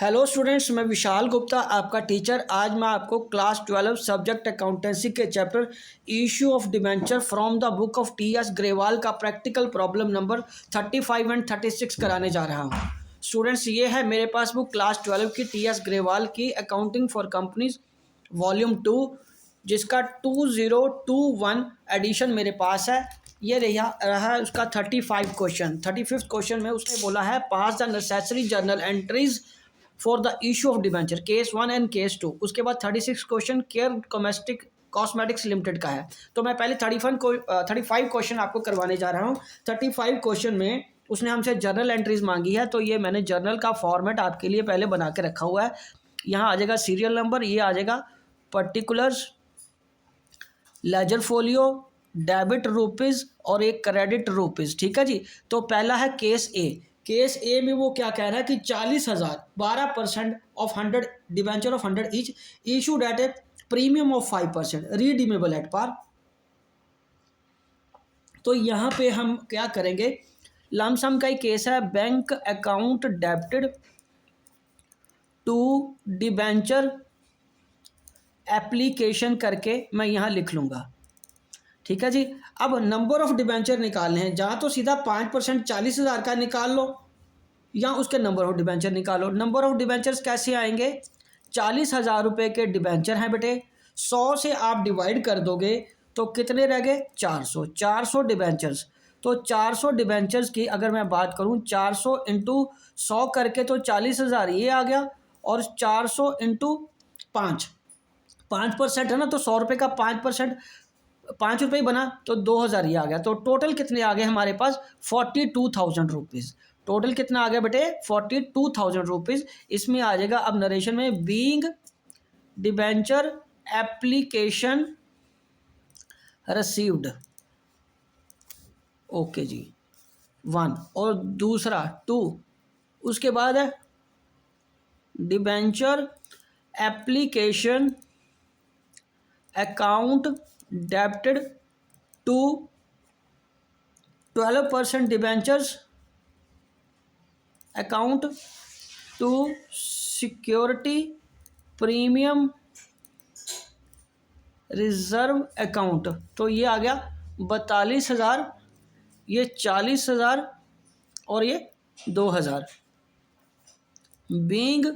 Hello students, मैं विशाल गुप्ता आपका teacher. आज मैं आपको क्लास 12 सब्जेक्ट अकाउंटेंसी के chapter issue of debenture from the book of T.S.. Grewal का प्रैक्टिकल प्रॉब्लम नंबर 35 एंड 36 कराने जा रहा हूँ। स्टूडेंट्स, ये है मेरे पास बुक क्लास 12 की टी.एस. ग्रेवाल की अकाउंटिंग फॉर कंपनीज वॉल्यूम 2, जिसका 2021 एडिशन मेरे पास है। ये रहा उसका 35 क्वेश्चन। 35th क्वेश्चन में उसने बोला है pass the necessary journal entries for the issue of debenture, case 1 and case 2। उसके बाद 36 क्वेश्चन केयर कॉस्मेटिक्स लिमिटेड का है। तो मैं पहले 35 क्वेश्चन आपको करवाने जा रहा हूँ। 35 क्वेश्चन में उसने हमसे जर्नल एंट्रीज मांगी है, तो ये मैंने जर्नल का फॉर्मेट आपके लिए पहले बना के रखा हुआ है। यहाँ आ जाएगा सीरियल नंबर, ये आ जाएगा particulars, ledger folio, debit rupees और एक क्रेडिट रुपीज़। ठीक है जी। तो पहला है केस ए। केस ए में वो क्या कह रहा है कि 40,000 12% of 100 debenture of 100 each issued at a premium of 5% redeemable at par. तो यहाँ पे हम क्या करेंगे, लमसम का ही केस है। Bank account debited to debenture application करके मैं यहाँ लिख लूँगा। ठीक है जी। अब नंबर ऑफ डिबेंचर निकालने हैं, जहाँ तो सीधा 5% 40,000 का निकाल लो या उसके नंबर ऑफ डिबेंचर निकालो। नंबर ऑफ डिबेंचर्स कैसे आएंगे, 40,000 रुपये के डिबेंचर हैं बेटे, 100 से आप डिवाइड कर दोगे तो कितने रह गए, 400। 400 डिबेंचर्स, तो 400 डिबेंचर्स की अगर मैं बात करूं 400 इंटू 100 करके तो 40,000 ये आ गया, और 400 इंटू 5% है ना, तो 100 रुपये का 5%, 5 रुपये बना तो 2,000 ये आ गया। तो टोटल कितने आ गए हमारे पास, 42,000 रुपीज़। टोटल कितना आ गया बेटे, 42,000 रुपीज़। इसमें आ जाएगा अब नरेशन में being debenture application received. Okay जी, 1 और दूसरा 2। उसके बाद है debenture application account debited to 12% debentures account to security premium reserve account. तो ये आ गया 42,000, ये 40,000 और ये 2,000। Being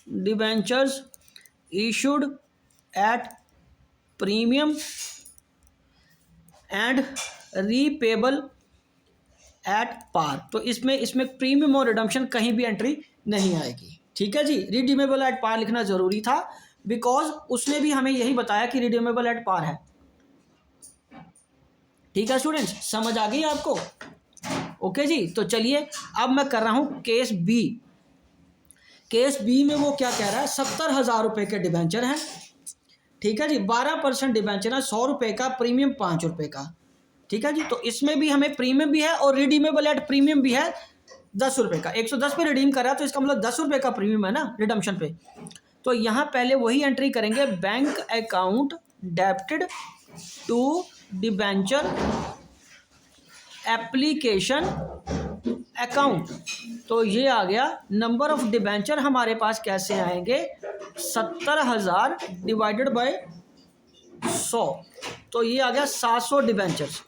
debentures issued at premium and repayable at par. तो इसमें प्रीमियम और रिडम्पशन कहीं भी एंट्री नहीं आएगी। ठीक है जी। रिडीमेबल एट पार लिखना जरूरी था, बिकॉज उसने भी हमें यही बताया कि रिडीमेबल एट पार है। ठीक है स्टूडेंट्स, समझ आ गई आपको? ओके जी। तो चलिए अब मैं कर रहा हूं केस बी। केस बी में वो क्या कह रहा है, 70,000 रुपये के डिबेंचर हैं। ठीक है जी। 12% डिबेंचर है, 100 रुपये का, प्रीमियम 5 रुपये का। ठीक है जी। तो इसमें भी हमें प्रीमियम भी है और रिडीमेबल एट प्रीमियम भी है 10 रुपये का। 110 पे रिडीम कर रहा है तो इसका मतलब 10 रुपये का प्रीमियम है ना रिडम्पशन पे। तो यहाँ पहले वही एंट्री करेंगे, bank account debited to debenture application account. तो ये आ गया। नंबर ऑफ डिबेंचर हमारे पास कैसे आएंगे, 70,000 डिवाइडेड बाय 100, तो ये आ गया 700 डिबेंचर्स।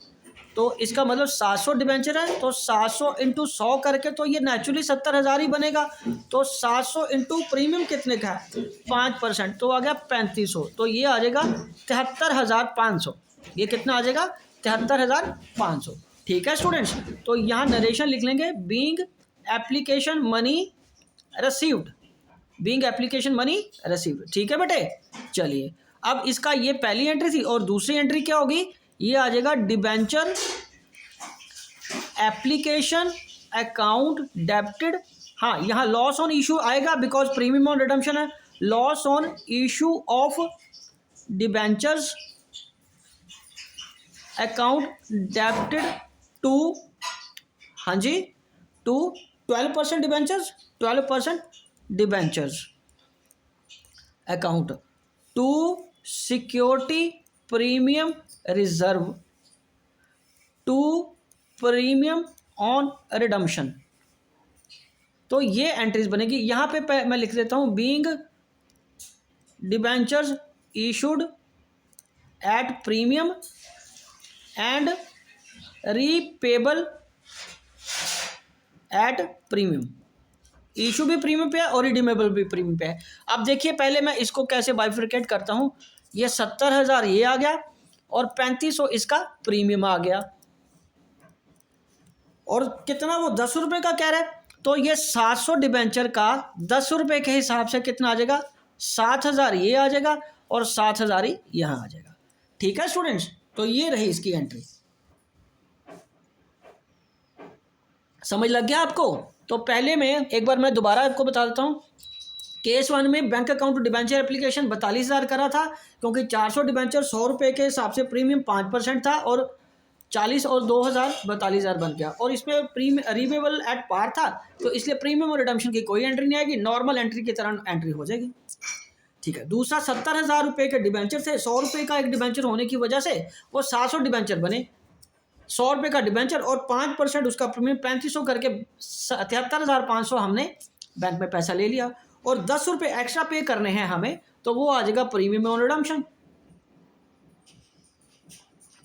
तो इसका मतलब 700 डिबेंचर है, तो 700 इंटू 100 करके तो ये नेचुरली 70,000 ही बनेगा। तो 700 इंटू प्रीमियम कितने का है, 5%, तो आ गया 3500। तो ये आ जाएगा 73,500। ये कितना आ जाएगा, 73,500। ठीक है स्टूडेंट्स। तो यहाँ नरेशन लिख लेंगे, being application money received, being application money received. ठीक है बेटे। चलिए अब इसका ये पहली एंट्री थी, और दूसरी एंट्री क्या होगी, ये आ जाएगा डिबेंचर एप्लीकेशन अकाउंट डेबिटेड। हाँ, यहाँ लॉस ऑन इशू आएगा बिकॉज प्रीमियम ऑन रिडम्पशन है। Loss on issue of debentures account debited to, हाँ जी, to 12% debentures, 12% debentures account to security premium reserve to premium on redemption. तो ये entries बनेगी। यहाँ पे मैं लिख देता हूँ being debentures issued at premium and repayable at premium. Issue भी प्रीमियम पे है और रिडीमेबल भी प्रीमियम पे है। अब देखिए पहले मैं इसको कैसे बाइफरकेट करता हूँ। ये 70,000 ये आ गया और 3500 इसका प्रीमियम आ गया, और कितना वो 10 रुपये का कह रहा है, तो ये 700 डिबेंचर का 10 रुपये के हिसाब से कितना आ जाएगा, 7,000 ये आ जाएगा और 7,000 ही यहाँ आ जाएगा। ठीक है स्टूडेंट्स, तो ये रही इसकी एंट्री। समझ लग गया आपको? तो पहले में एक बार मैं दोबारा आपको बता देता हूँ। केस 1 में बैंक अकाउंट डिबेंचर एप्लीकेशन 42,000 करा था, क्योंकि 400 डिबेंचर 100 रुपये के हिसाब से प्रीमियम 5% था, और 40 और 2,000 42,000 बन गया, और इसमें प्रीमियम रिपेबल एट पार था, तो इसलिए प्रीमियम और रिडम्पशन की कोई एंट्री नहीं आएगी, नॉर्मल एंट्री की तरह एंट्री हो जाएगी। ठीक है। दूसरा 70,000 रुपये के डिबेंचर थे, 100 रुपये का एक डिबेंचर होने की वजह से वो 700 डिबेंचर बने, 100 रुपये का डिबेंचर और 5% उसका प्रीमियम 3500 करके 73,500 हमने बैंक में पैसा ले लिया, और 10 रुपये एक्स्ट्रा पे करने हैं हमें, तो वो आ जाएगा प्रीमियम और रिडम्पशन।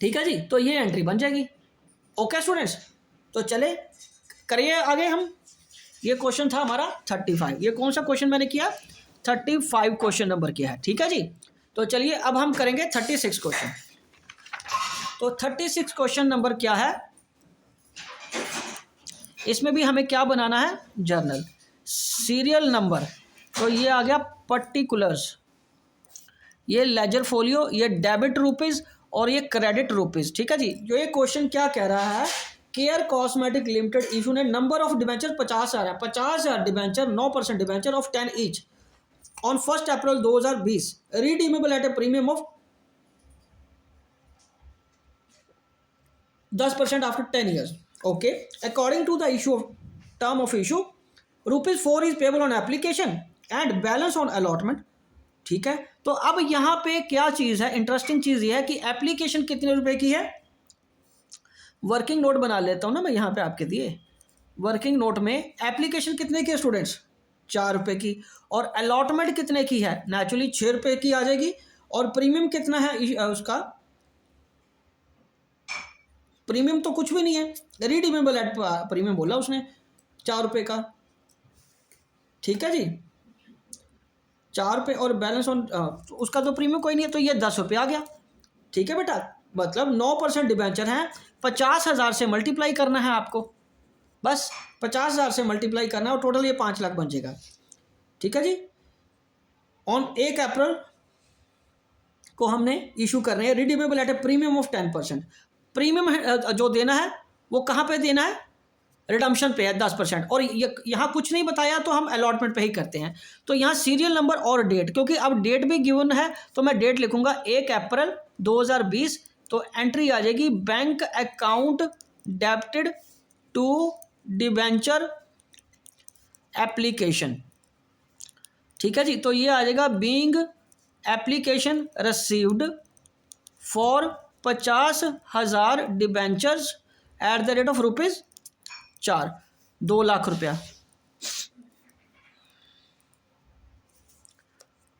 ठीक है जी, तो ये एंट्री बन जाएगी। ओके स्टूडेंट्स, तो चले करिए आगे हम। ये क्वेश्चन था हमारा 35। ये कौन सा क्वेश्चन मैंने किया? 35 क्वेश्चन नंबर किया है। ठीक है जी, तो चलिए अब हम करेंगे 36 क्वेश्चन। तो 36 क्वेश्चन नंबर क्या है, इसमें भी हमें क्या बनाना है, जर्नल। सीरियल नंबर, तो ये आ गया पर्टिकुलर्स, ये लेजर फोलियो, ये डेबिट रुपीज़ और ये क्रेडिट रुपीज़। ठीक है जी, जो ये क्वेश्चन क्या कह रहा है, केयर कॉस्मेटिक लिमिटेड इशू ने नंबर ऑफ डिबेंचर 50,000 है, 50,000 debenture 9% debenture of 10 each on 1 April 2020, redeemable at a premium of 10% after 10 years. Okay, according to the issue of term of issue, ₹4 is payable on application and balance on allotment. ठीक है, तो अब यहाँ पे क्या चीज़ है, interesting चीज़ ये है कि एप्लीकेशन कितने रुपए की है। वर्किंग नोट बना लेता हूँ ना मैं यहाँ पे आपके दिए। वर्किंग नोट में एप्लीकेशन कितने की है स्टूडेंट्स, 4 रुपये की, और अलॉटमेंट कितने की है, नेचुरली 6 रुपये की आ जाएगी, और प्रीमियम कितना है उसका, प्रीमियम तो कुछ भी नहीं है, रिडीमेबल एट प्रीमियम बोला उसने 4 रुपये का। ठीक है जी, 4 रुपये और बैलेंस ऑन उसका तो प्रीमियम कोई नहीं है, तो ये 10 रुपये आ गया। ठीक है बेटा, मतलब 9% डिबेंचर हैं, 50,000 से मल्टीप्लाई करना है आपको, बस 50,000 से मल्टीप्लाई करना है और टोटल ये 5 लाख बन जाएगा। ठीक है जी, ऑन 1 अप्रैल को हमने इशू कर रहे हैं, redeemable at a premium of 10%। Premium जो देना है वो कहाँ पे देना है, रिडम्पशन पे है 10%, और यहाँ कुछ नहीं बताया तो हम अलॉटमेंट पे ही करते हैं। तो यहाँ सीरियल नंबर और डेट, क्योंकि अब डेट भी गिवन है तो मैं डेट लिखूंगा 1 अप्रैल 2020, तो एंट्री आ जाएगी bank account debited to debenture application. ठीक है जी, तो ये आ जाएगा being application received for 50,000 debentures at the rate of ₹4, 2 lakh रुपया।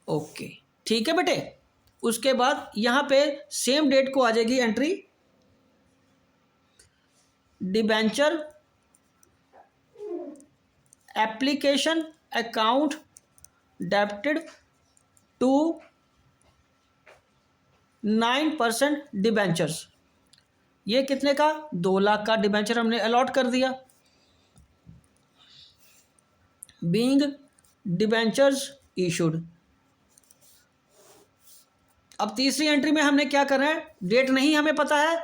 ओके, ठीक है बेटे। उसके बाद यहाँ पे सेम डेट को आ जाएगी entry, debenture application account debited to 9% debentures. ये कितने का, 2 लाख का डिबेंचर हमने अलॉट कर दिया, बीइंग डिबेंचर्स इशूड। अब तीसरी एंट्री में हमने क्या करना है, डेट नहीं हमें पता है,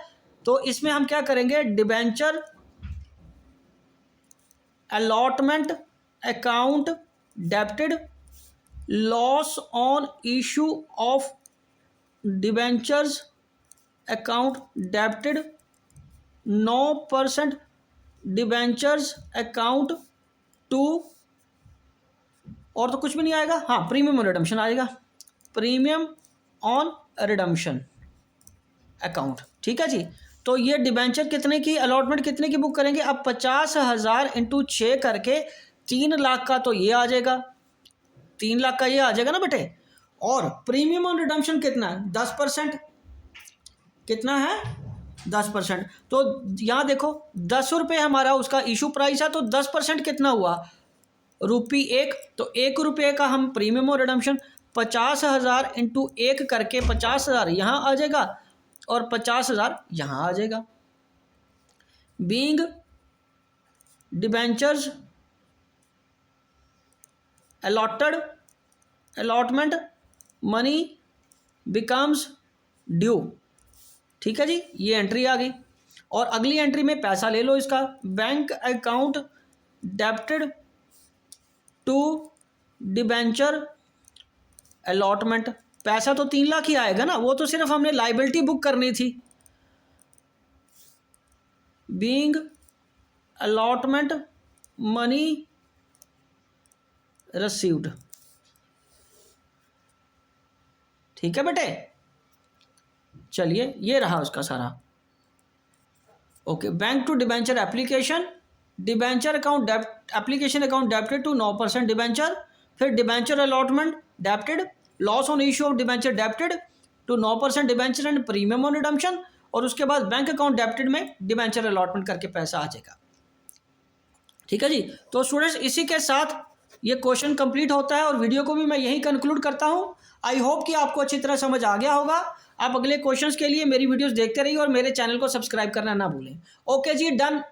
तो इसमें हम क्या करेंगे, debenture allotment account debited loss on issue of debentures account debited 9% debentures account to, और तो कुछ भी नहीं आएगा, हाँ प्रीमियम और रिडम्पशन आएगा, प्रीमियम ऑन रिडम्पशन अकाउंट। ठीक है जी, तो ये डिबेंचर कितने की, अलॉटमेंट कितने की बुक करेंगे, अब 50,000 × 6 करके 3 लाख का तो ये आ जाएगा, 3 लाख का ये आ जाएगा ना बेटे। और प्रीमियम ऑन रिडम्पशन कितना है? 10%। कितना है? 10%। तो यहाँ देखो 10 रुपये हमारा उसका इशू प्राइस है, तो 10% कितना हुआ? ₹1। तो ₹1 का हम प्रीमियम और रिडम्पशन 50,000 इंटू 1 करके 50,000 यहाँ आ जाएगा और 50,000 यहाँ आ जाएगा। Being debentures allotment money becomes due. ठीक है जी, ये एंट्री आ गई। और अगली एंट्री में पैसा ले लो इसका, bank account debited to debenture allotment. पैसा तो 3 लाख ही आएगा ना, वो तो सिर्फ हमने लाइबिलिटी बुक करनी थी। Being allotment money received. ठीक है बेटे, चलिए ये रहा उसका सारा। Okay, bank to debenture application, debenture account application account debited to 9% debenture, फिर debenture allotment debited, loss on issue of debenture debited to 9% debenture and premium on redemption, और उसके बाद बैंक अकाउंट डेबिटेड में डिबेंचर अलॉटमेंट करके पैसा आ जाएगा। ठीक है जी, तो स्टूडेंट्स इसी के साथ ये क्वेश्चन कंप्लीट होता है और वीडियो को भी मैं यहीं कंक्लूड करता हूँ। आई होप कि आपको अच्छी तरह समझ आ गया होगा। आप अगले क्वेश्चंस के लिए मेरी वीडियोस देखते रहिए और मेरे चैनल को सब्सक्राइब करना ना भूलें। ओके जी, डन।